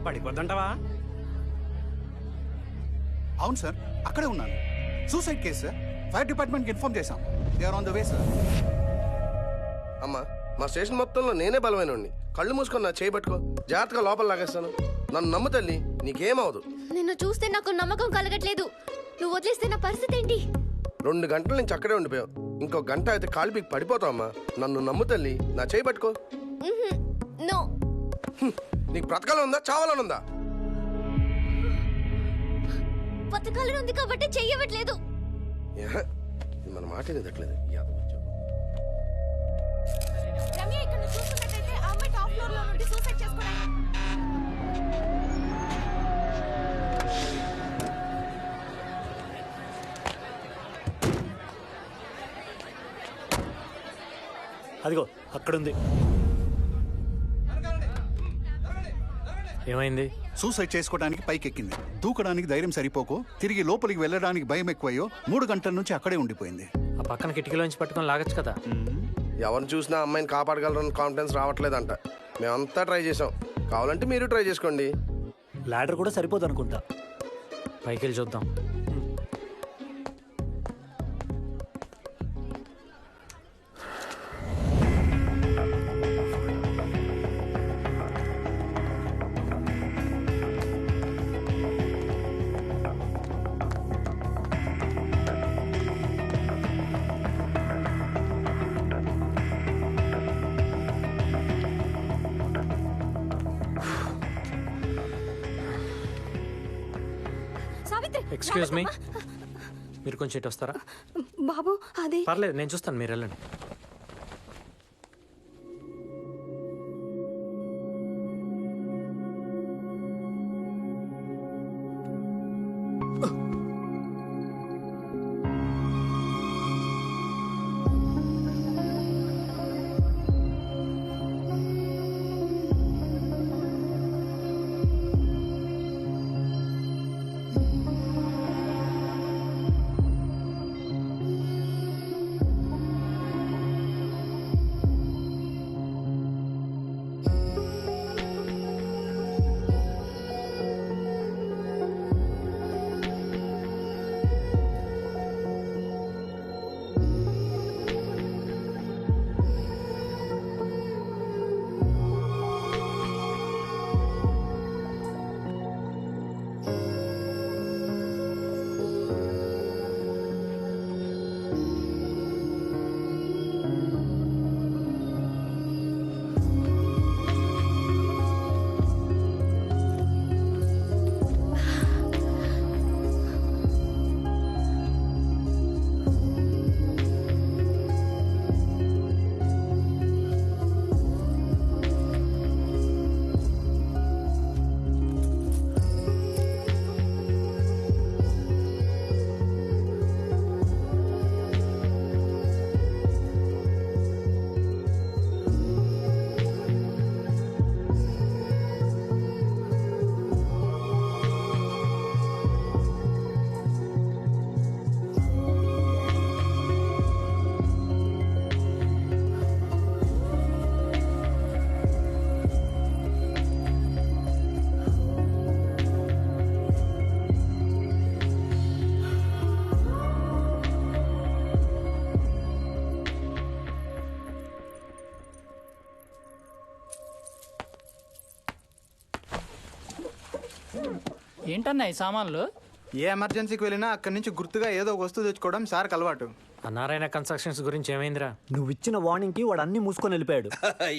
పడిపోద్దంటావా? అవును సార్, అక్కడే ఉన్నాను. Suicide case sir. ఫైర్ డిపార్ట్మెంట్కి ఇన్ఫార్మ్ చేశాం. They are on the way sir. అమ్మా, మా స్టేషన్ మొత్తంలో నేనే బలమైనోడిని. కళ్ళు మూసుకొని నా చేయి పట్టుకో, జాగ్రత్తగా లోపల లాగేస్తాను. నన్ను నమ్ము తల్లి, నీకేమవదు. నిన్ను చూస్తే నాకు నమ్మకం కలగట్లేదు. నువ్వు వదిలేస్తే నా పరిస్థితి ఏంటి? 2 గంటల నుంచి అక్కడే ఉండిపోయావు. ఇంకో గంట అయితే కాళ్ళు పీకి పడిపోతావు. అమ్మా, నన్ను నమ్ము తల్లి, నా చేయి పట్టుకో. నో. నీకు బ్రతకాలని ఉందా, చావాలని ఉందా? బతకాలని ఉంది కాబట్టి చెయ్యవట్లేదు. ఇది మన మాట ఎదట్లేదు. రమ్య, ఇక్కడ చూస్తున్నట్టయితే ఆ అమ్మాయి టాప్ ఫ్లోర్ లో నుండి సూసైడ్ చేసుకోవడానికి. అదిగో అక్కడుంది. ఏమైంది? సూసైడ్ చేసుకోవడానికి పైకెక్కింది. దూకడానికి ధైర్యం సరిపోకు, తిరిగి లోపలికి వెళ్ళడానికి భయం ఎక్కువయ్యో 3 గంటల నుంచి అక్కడే ఉండిపోయింది. ఆ పక్కన కిటికీలోంచి పట్టుకొని లాగచ్చు కదా. ఎవరిని చూసినా అమ్మాయిని కాపాడగలరని కాన్ఫిడెన్స్ రావట్లేదంట. మేమంతా ట్రై చేసాం. కావాలంటే మీరు ట్రై చేసుకోండి. లాడర్ కూడా సరిపోదు అనుకుంటా. పైకి వెళ్ళి చూద్దాం. ఎక్స్క్యూజ్ మీ, మీరు కొంచెం ఇటు వస్తారా? బాబు, అది పర్లేదు, నేను చూస్తాను, మీరు వెళ్ళండి. ఏంటన్నా ఈ సామాన్లు? ఏ ఎమర్జెన్సీకి వెళ్ళినా అక్కడి నుంచి గుర్తుగా ఏదో ఒక వస్తువు తెచ్చుకోవడం సార్కి అలవాటు. ఆ నారాయణ కన్స్ట్రక్షన్స్ గురించి ఏమైందిరా? నువ్వు ఇచ్చిన వార్నింగ్ కి వాడు అన్ని మూసుకొని వెళ్ళిపోయాడు.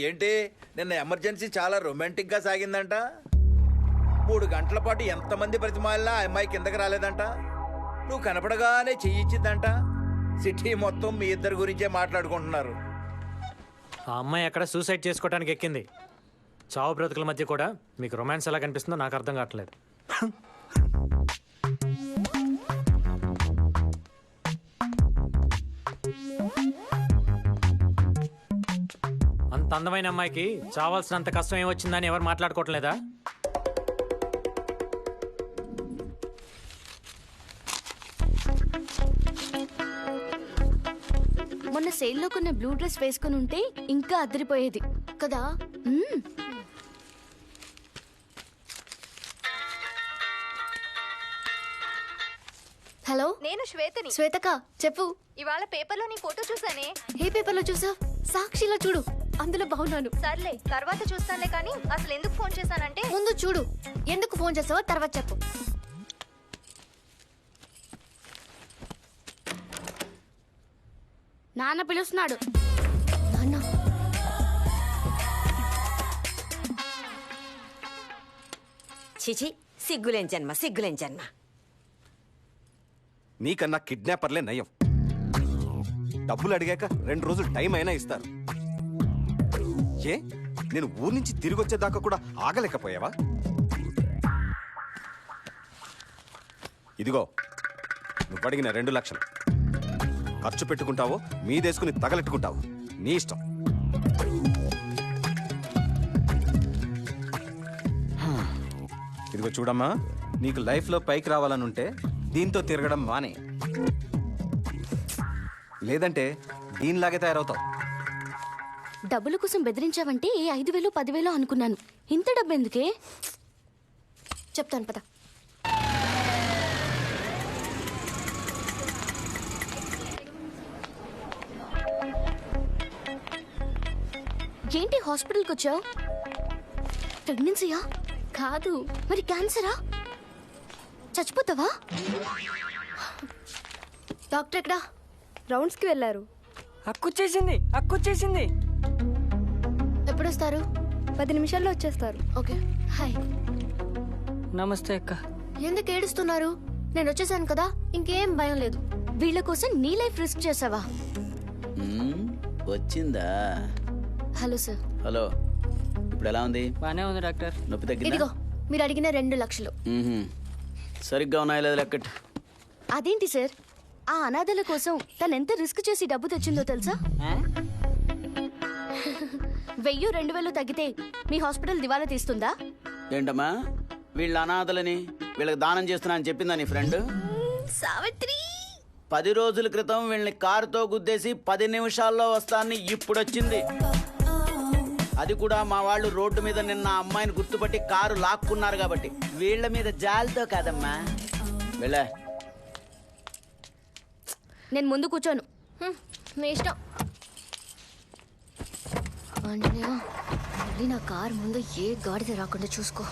ఏంటి, నిన్న ఎమర్జెన్సీ చాలా రొమాంటిక్ గా సాగిందంట. 3 గంటల పాటు ఎంతమంది ప్రతిమాలినా ఆ అమ్మాయి కిందకి రాలేదంట. నువ్వు కనపడగానే చెయ్యిచ్చిందంట. సిటీ మొత్తం మీ ఇద్దరి గురించే మాట్లాడుకుంటున్నారు. ఆ అమ్మాయి అక్కడ సూసైడ్ చేసుకోవడానికి ఎక్కింది. చావు బ్రతుకుల మధ్య కూడా మీకు రొమాన్స్ ఎలా కనిపిస్తుందో నాకు అర్థం కావట్లేదు. అంత అందమైన అమ్మాయికి చావాల్సినంత కష్టం ఏమొచ్చిందని ఎవరు మాట్లాడుకోవట్లేదా? మొన్న సేల్లో కొన్న బ్లూ డ్రెస్ వేసుకుని ఉంటే ఇంకా అదిరిపోయేది కదా. హలో, నేను శ్వేతని. శ్వేతక చెప్పు. ఇవాళ పేపర్లో నీ ఫోటో చూసానే. ఏ పేపర్లో చూసావ్? సాక్షిలో చూడు, అందులో బాగున్నాను. సర్లే తర్వాత చూస్తానులే, కానీ అసలు ఎందుకు ఫోన్ చేశానంటే ముందు చూడు, ఎందుకు ఫోన్ చేసావో తర్వాత చెప్పు. నాన్న పిలుస్తున్నాడు. నాన్న, చిచి, సిగ్గులేం జన్మ, సిగ్గులేం జన్మ. నీకన్నా కిడ్నాపర్లే నయం. డబ్బులు అడిగాక 2 రోజులు టైం అయినా ఇస్తారు. ఏ నేను ఊరి నుంచి తిరిగి వచ్చేదాకా కూడా ఆగలేకపోయావా? ఇదిగో నువ్వు అడిగిన 2 లక్షలు ఖర్చు పెట్టుకుంటావో మీదేసుకుని తగలెట్టుకుంటావు, నీ ఇష్టం. ఇదిగో చూడమ్మా, నీకు లైఫ్లో పైకి రావాలనుంటే దీంతో తిరగడం మానే, లేదంటే దీనిలాగే తయారవుతావు. డబ్బుల కోసం బెదిరించావంటే 5,000 10,000 అనుకున్నాను. ఇంత డబ్బు ఎందుకే? చెప్తాను పద. ఏంటి హాస్పిటల్కి వచ్చావు? ప్రెగ్నెన్సీయా? కాదు. మరి క్యాన్సరా? చచ్చిపోతావా? డాక్టర్ ఎక్కడా? రౌండ్స్కి వెళ్ళారు. అక్కొచ్చేసింది. ఎప్పుడు వస్తారు? 10 నిమిషాల్లో వచ్చేస్తారు. ఓకే. హాయ్. నమస్తే అక్క. ఎందుకు ఏడుస్తున్నారు? నేను వచ్చేసాను కదా, ఇంకేం భయం లేదు. వీళ్ళ కోసం నీ లైఫ్ రిస్క్ చేసావా? వచ్చిందా? Hello sir. హలో, ఇప్పుడు ఎలా ఉంది? బానే ఉంది డాక్టర్. నొప్పి తగ్గిందా? ఇదిగో మీరు అడిగిన 2 లక్షలు. సరిగ్గా ఉన్నాయా లేదా లెక్కట్? అదేంటి సార్, ఆ అనాథల కోసం తను ఎంత రిస్క్ చేసి డబ్బు తెచ్చిందో తెలుసా? 1000 2,000 తగ్గితే మీ హాస్పిటల్ దివాలా తీస్తుందా? ఏంటమ్మా, వీళ్ళ అనాథలని వీళ్ళకి దానం చేస్తున్నా అని చెప్పిందా నీ ఫ్రెండ్? సావిత్రి, 10 రోజుల క్రితం వీళ్ళని కారుతో గుద్దేసి 10 నిమిషాల్లో వస్తానని ఇప్పుడు వచ్చింది. అది కూడా మా వాళ్ళు రోడ్డు మీద నిన్న అమ్మాయిని గుర్తుపట్టి కారు లాక్కున్నారు కాబట్టి. వీళ్ళ మీద జాలితో కాదమ్మా. వెళ్ళా, నేను ముందు కూర్చోను. మీ ఇష్టం. ఆంజనేయ, మళ్ళీ నా కారు ముందు ఏ గాడిద రాకుండా చూసుకో.